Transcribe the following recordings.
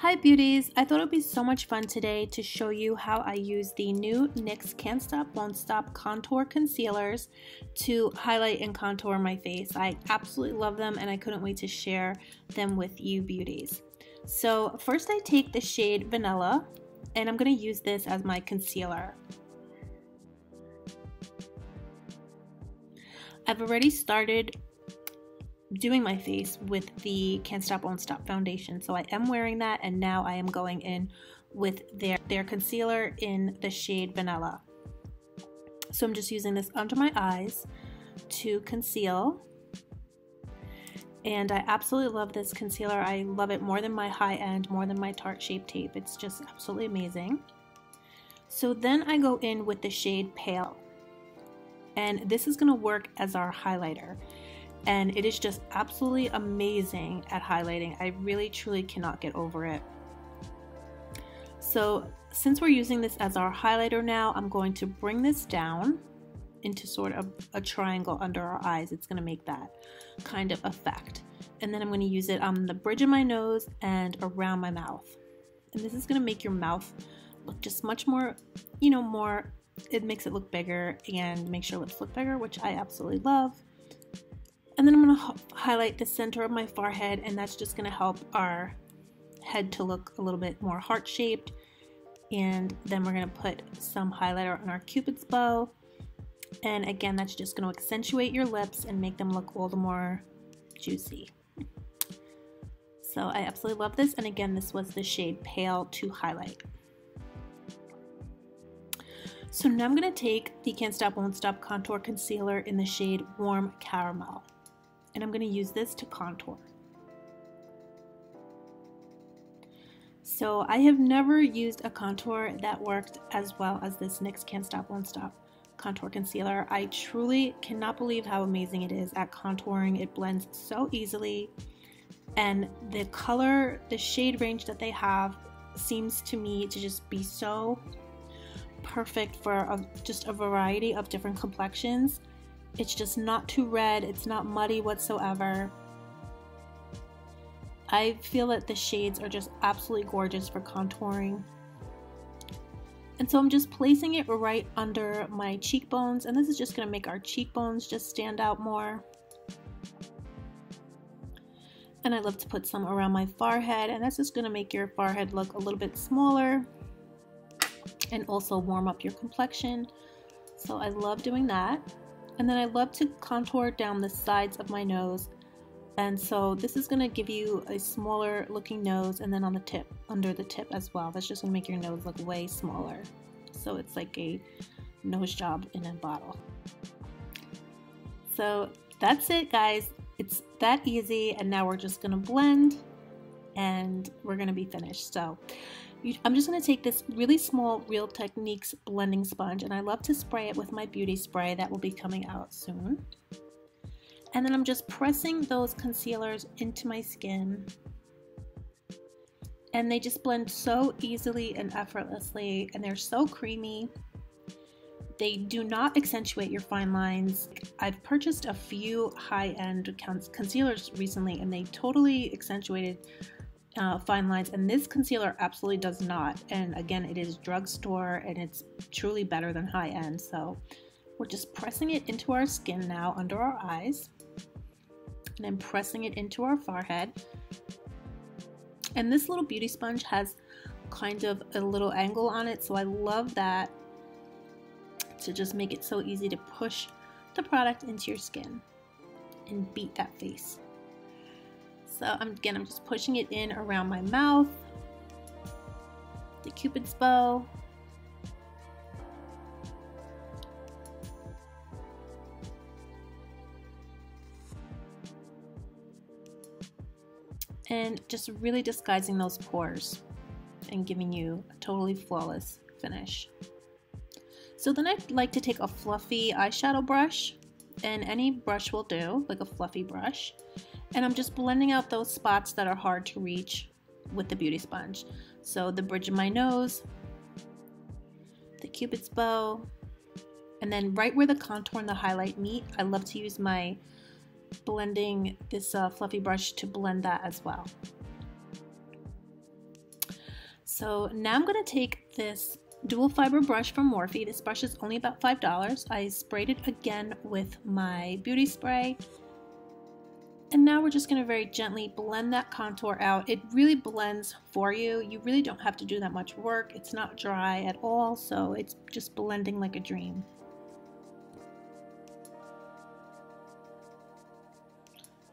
Hi beauties, I thought it would be so much fun today to show you how I use the new NYX Can't Stop Won't Stop contour concealers to highlight and contour my face. I absolutely love them and I couldn't wait to share them with you beauties. So first I take the shade Vanilla and I'm going to use this as my concealer. I've already started doing my face with the Can't Stop Won't Stop foundation, so I am wearing that, and now I am going in with their concealer in the shade Vanilla. So I'm just using this under my eyes to conceal, and I absolutely love this concealer. I love it more than my high end, more than my Tarte Shape Tape. It's just absolutely amazing. So then I go in with the shade Pale, and this is going to work as our highlighter. And it is just absolutely amazing at highlighting. I really truly cannot get over it. So since we're using this as our highlighter now, I'm going to bring this down into sort of a triangle under our eyes. It's going to make that kind of effect. And then I'm going to use it on the bridge of my nose and around my mouth. And this is going to make your mouth look just much more, it makes it look bigger and makes your lips look bigger, which I absolutely love. And then I'm going to highlight the center of my forehead, and that's just going to help our head to look a little bit more heart-shaped. And then we're going to put some highlighter on our Cupid's bow. And again, that's just going to accentuate your lips and make them look all the more juicy. So I absolutely love this. And again, this was the shade Pale to highlight. So now I'm going to take the Can't Stop Won't Stop contour concealer in the shade Warm Caramel. And I'm going to use this to contour. So I have never used a contour that worked as well as this NYX Can't Stop Won't Stop contour concealer. I truly cannot believe how amazing it is at contouring. It blends so easily, and the color, the shade range that they have seems to me to just be so perfect for just a variety of different complexions. It's just not too red, it's not muddy whatsoever. I feel that the shades are just absolutely gorgeous for contouring. And so I'm just placing it right under my cheekbones, and this is just going to make our cheekbones just stand out more. And I love to put some around my forehead, and that's just going to make your forehead look a little bit smaller and also warm up your complexion. So I love doing that. And then I love to contour down the sides of my nose, and so this is going to give you a smaller looking nose, and then on the tip, under the tip as well. That's just going to make your nose look way smaller, so it's like a nose job in a bottle. So that's it, guys. It's that easy, and now we're just going to blend and we're going to be finished. So I'm just going to take this really small Real Techniques blending sponge, and I love to spray it with my beauty spray that will be coming out soon. And then I'm just pressing those concealers into my skin, and they just blend so easily and effortlessly, and they're so creamy. They do not accentuate your fine lines. I've purchased a few high-end concealers recently, and they totally accentuated fine lines, and this concealer absolutely does not. And again, it is drugstore, and it's truly better than high-end. So we're just pressing it into our skin now under our eyes, and then pressing it into our forehead. And this little beauty sponge has kind of a little angle on it, so I love that, to just make it so easy to push the product into your skin and beat that face. So again, I'm just pushing it in around my mouth, the Cupid's bow, and just really disguising those pores and giving you a totally flawless finish. So then I'd like to take a fluffy eyeshadow brush, and any brush will do, like a fluffy brush. And I'm just blending out those spots that are hard to reach with the beauty sponge. So the bridge of my nose, the Cupid's bow, and then right where the contour and the highlight meet, I love to use my blending this fluffy brush to blend that as well. So now I'm going to take this dual fiber brush from Morphe. This brush is only about $5. I sprayed it again with my beauty spray. And now we're just going to very gently blend that contour out. It really blends for you. You really don't have to do that much work. It's not dry at all, so it's just blending like a dream.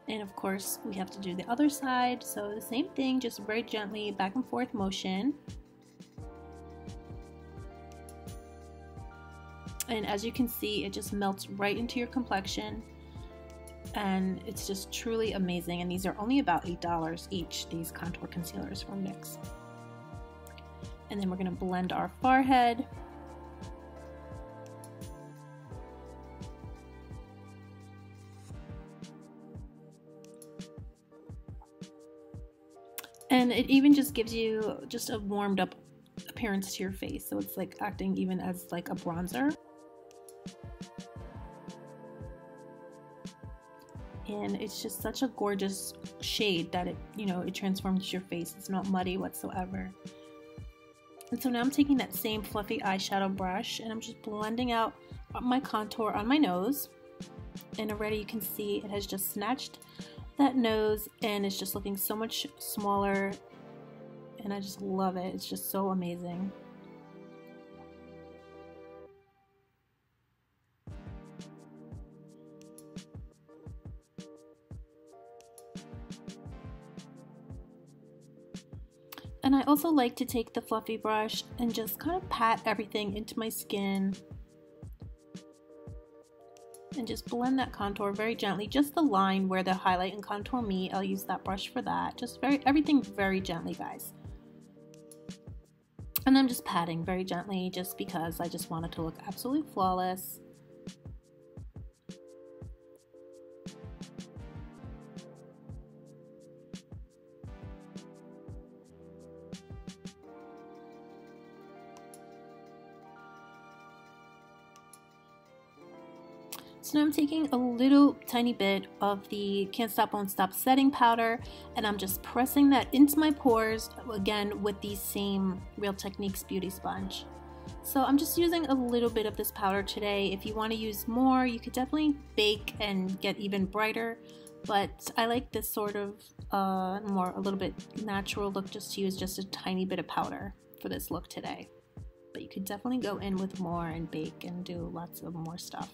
And of course, we have to do the other side. So the same thing, just very gently back and forth motion. And as you can see, it just melts right into your complexion. And it's just truly amazing. And these are only about $8 each, these contour concealers from NYX. And then we're gonna blend our forehead. And it even just gives you just a warmed up appearance to your face. So it's like acting even as like a bronzer. And it's just such a gorgeous shade that it, you know, it transforms your face. It's not muddy whatsoever. And so now I'm taking that same fluffy eyeshadow brush and I'm just blending out my contour on my nose. And already you can see it has just snatched that nose and it's just looking so much smaller, and I just love it. It's just so amazing. And I also like to take the fluffy brush and just kind of pat everything into my skin and just blend that contour very gently. Just the line where the highlight and contour meet, I'll use that brush for that. Just everything very gently, guys. And I'm just patting very gently just because I just want it to look absolutely flawless. So now I'm taking a little tiny bit of the Can't Stop Won't Stop setting powder and I'm just pressing that into my pores, again with the same Real Techniques beauty sponge. So I'm just using a little bit of this powder today. If you want to use more, you could definitely bake and get even brighter, but I like this sort of a little bit natural look, just to use just a tiny bit of powder for this look today. But you could definitely go in with more and bake and do lots of more stuff.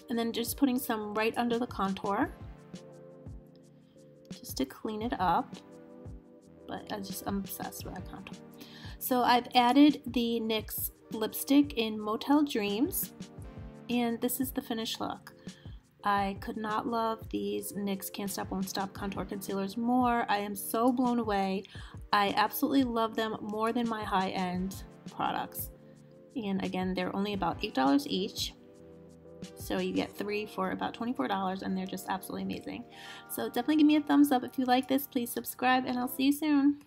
And then just putting some right under the contour just to clean it up, but I'm obsessed with that contour. So I've added the NYX lipstick in Motel Dreams, and this is the finished look. I could not love these NYX Can't Stop Won't Stop contour concealers more. I am so blown away. I absolutely love them more than my high-end products. And again, they're only about $8 each. So you get 3 for about $24 and they're just absolutely amazing. So definitely give me a thumbs up if you like this. Please subscribe and I'll see you soon.